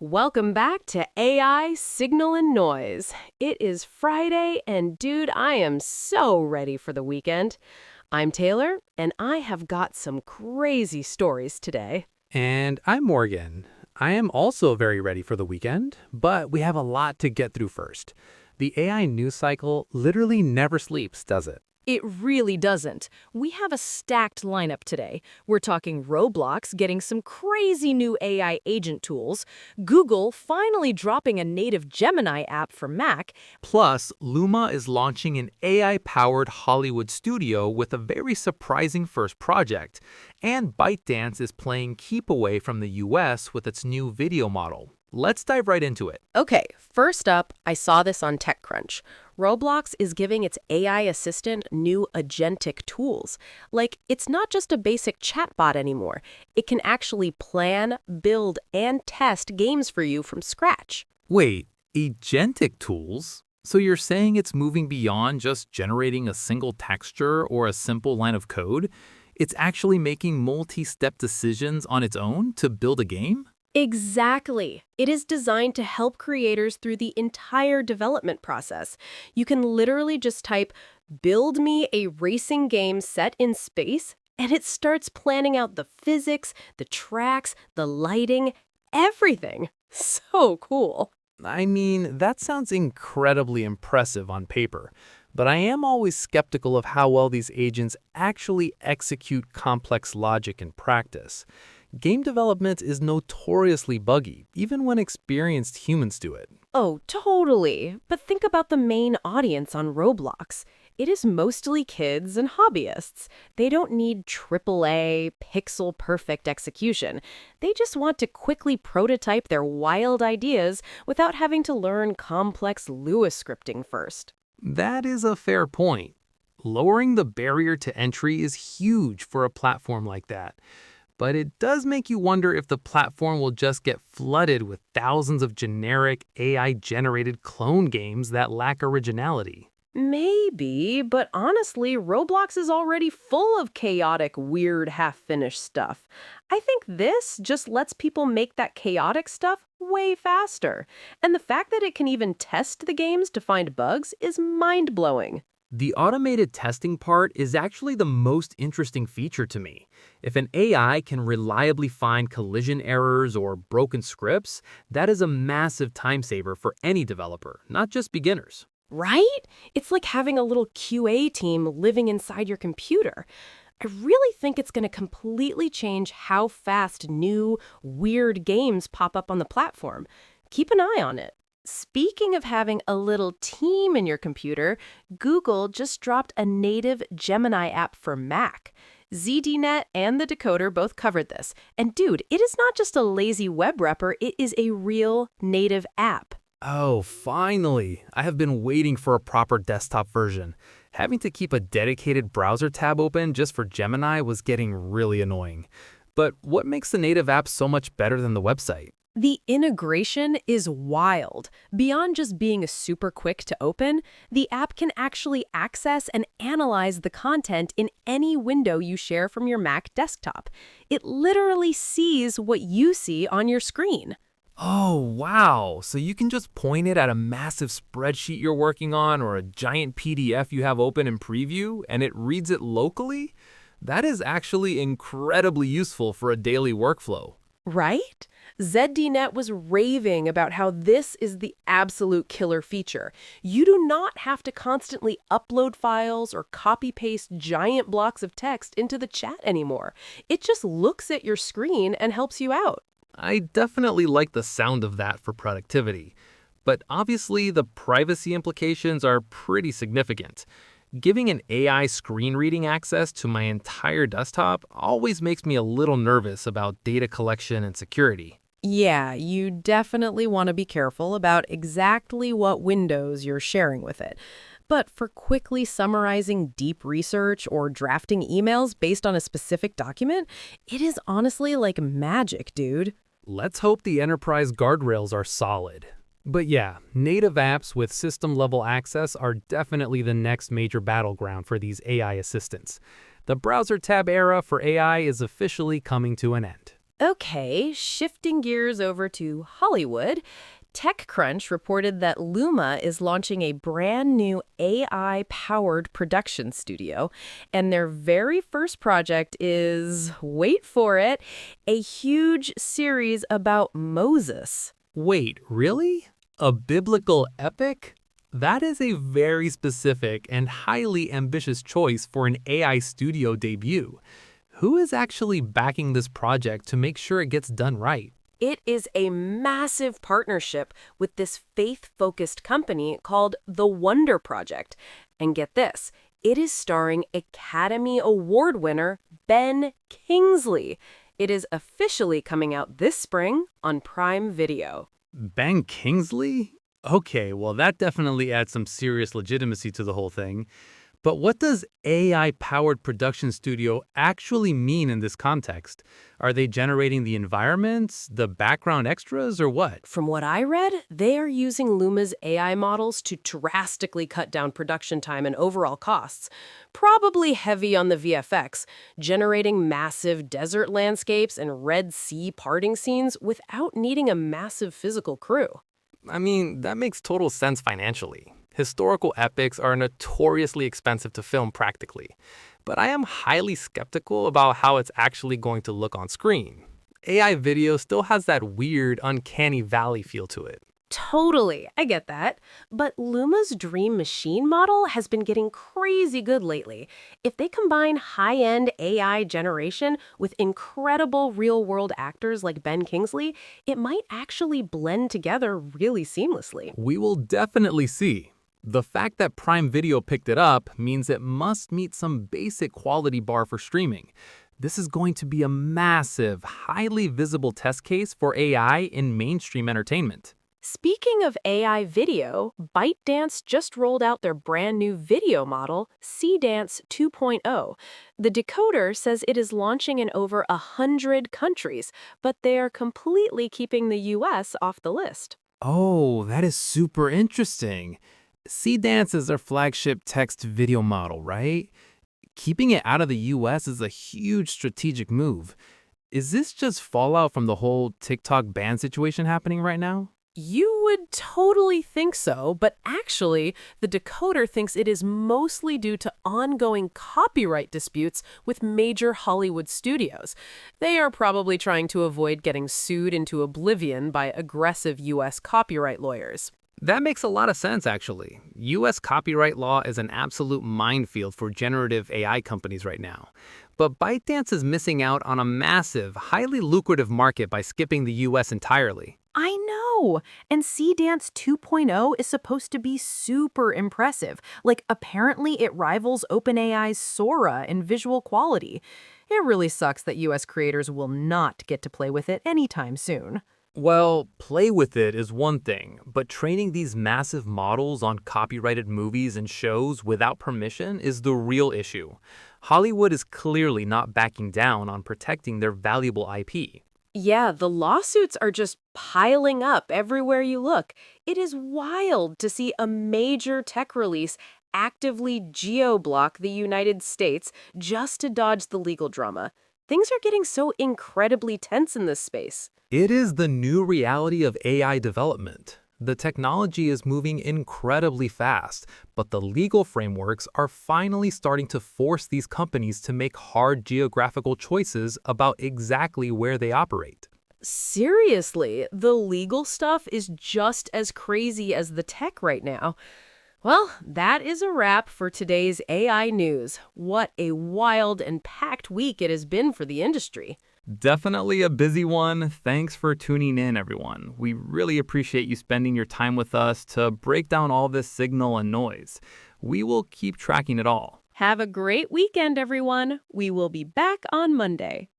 Welcome back to AI Signal and Noise. It is Friday, and dude, I am so ready for the weekend. I'm Taylor, and I have got some crazy stories today. And I'm Morgan. I am also very ready for the weekend, but we have a lot to get through first. The AI news cycle literally never sleeps, does it? It really doesn't. We have a stacked lineup today. We're talking Roblox getting some crazy new AI agent tools, Google finally dropping a native Gemini app for Mac. Plus, Luma is launching an AI-powered Hollywood studio with a very surprising first project. And ByteDance is playing keep away from the US with its new video model. Let's dive right into it. Okay, first up, I saw this on TechCrunch. Roblox is giving its AI assistant new agentic tools. Like, it's not just a basic chatbot anymore. It can actually plan, build, and test games for you from scratch. Wait, agentic tools? So you're saying it's moving beyond just generating a single texture or a simple line of code? It's actually making multi-step decisions on its own to build a game? Exactly. It is designed to help creators through the entire development process. You can literally just type, "Build me a racing game set in space," and it starts planning out the physics, the tracks, the lighting, everything. So cool. I mean, that sounds incredibly impressive on paper, but I am always skeptical of how well these agents actually execute complex logic in practice. Game development is notoriously buggy, even when experienced humans do it. Oh, totally. But think about the main audience on Roblox. It is mostly kids and hobbyists. They don't need AAA, pixel-perfect execution. They just want to quickly prototype their wild ideas without having to learn complex Lua scripting first. That is a fair point. Lowering the barrier to entry is huge for a platform like that. But it does make you wonder if the platform will just get flooded with thousands of generic AI-generated clone games that lack originality. Maybe, but honestly, Roblox is already full of chaotic, weird, half-finished stuff. I think this just lets people make that chaotic stuff way faster. And the fact that it can even test the games to find bugs is mind-blowing. The automated testing part is actually the most interesting feature to me. If an AI can reliably find collision errors or broken scripts, that is a massive time saver for any developer, not just beginners. Right? It's like having a little QA team living inside your computer. I really think it's going to completely change how fast new, weird games pop up on the platform. Keep an eye on it. Speaking of having a little team in your computer, Google just dropped a native Gemini app for Mac. ZDNet and the Decoder both covered this. And dude, it is not just a lazy web wrapper, it is a real native app. Oh, finally! I have been waiting for a proper desktop version. Having to keep a dedicated browser tab open just for Gemini was getting really annoying. But what makes the native app so much better than the website? The integration is wild. Beyond just being super quick to open, the app can actually access and analyze the content in any window you share from your Mac desktop. It literally sees what you see on your screen. Oh, wow. So you can just point it at a massive spreadsheet you're working on or a giant PDF you have open in preview, and it reads it locally? That is actually incredibly useful for a daily workflow. Right? ZDNet was raving about how this is the absolute killer feature. You do not have to constantly upload files or copy-paste giant blocks of text into the chat anymore. It just looks at your screen and helps you out. I definitely like the sound of that for productivity. But obviously, the privacy implications are pretty significant. Giving an AI screen reading access to my entire desktop always makes me a little nervous about data collection and security. Yeah, you definitely want to be careful about exactly what windows you're sharing with it. But for quickly summarizing deep research or drafting emails based on a specific document, it is honestly like magic, dude. Let's hope the enterprise guardrails are solid. But yeah, native apps with system-level access are definitely the next major battleground for these AI assistants. The browser tab era for AI is officially coming to an end. Okay, shifting gears over to Hollywood, TechCrunch reported that Luma is launching a brand new AI-powered production studio, and their very first project is, wait for it, a huge series about Moses. Wait, really? A biblical epic? That is a very specific and highly ambitious choice for an AI studio debut. Who is actually backing this project to make sure it gets done right? It is a massive partnership with this faith-focused company called The Wonder Project. And get this, it is starring Academy Award winner Ben Kingsley. It is officially coming out this spring on Prime Video. Ben Kingsley? Okay, well, that definitely adds some serious legitimacy to the whole thing. But what does AI-powered production studio actually mean in this context? Are they generating the environments, the background extras, or what? From what I read, they are using Luma's AI models to drastically cut down production time and overall costs, probably heavy on the VFX, generating massive desert landscapes and Red Sea parting scenes without needing a massive physical crew. I mean, that makes total sense financially. Historical epics are notoriously expensive to film practically, but I am highly skeptical about how it's actually going to look on screen. AI video still has that weird, uncanny valley feel to it. Totally, I get that. But Luma's Dream Machine model has been getting crazy good lately. If they combine high-end AI generation with incredible real-world actors like Ben Kingsley, it might actually blend together really seamlessly. We will definitely see. The fact that Prime Video picked it up means it must meet some basic quality bar for streaming. This is going to be a massive, highly visible test case for AI in mainstream entertainment. Speaking of AI video, ByteDance just rolled out their brand new video model, CDance 2.0. The decoder says it is launching in over 100 countries, but they are completely keeping the US off the list. Oh, that is super interesting. CDance is their flagship text video model, right? Keeping it out of the US is a huge strategic move. Is this just fallout from the whole TikTok ban situation happening right now? You would totally think so, but actually, the decoder thinks it is mostly due to ongoing copyright disputes with major Hollywood studios. They are probably trying to avoid getting sued into oblivion by aggressive U.S. copyright lawyers. That makes a lot of sense, actually. US copyright law is an absolute minefield for generative AI companies right now. But ByteDance is missing out on a massive, highly lucrative market by skipping the US entirely. I know! And CDance 2.0 is supposed to be super impressive. Like, apparently it rivals OpenAI's Sora in visual quality. It really sucks that US creators will not get to play with it anytime soon. Well, play with it is one thing, but training these massive models on copyrighted movies and shows without permission is the real issue. Hollywood is clearly not backing down on protecting their valuable IP. Yeah, the lawsuits are just piling up everywhere you look. It is wild to see a major tech release actively geo-block the United States just to dodge the legal drama. Things are getting so incredibly tense in this space. It is the new reality of AI development. The technology is moving incredibly fast, but the legal frameworks are finally starting to force these companies to make hard geographical choices about exactly where they operate. Seriously, the legal stuff is just as crazy as the tech right now. Well, that is a wrap for today's AI news. What a wild and packed week it has been for the industry. Definitely a busy one. Thanks for tuning in, everyone. We really appreciate you spending your time with us to break down all this signal and noise. We will keep tracking it all. Have a great weekend, everyone. We will be back on Monday.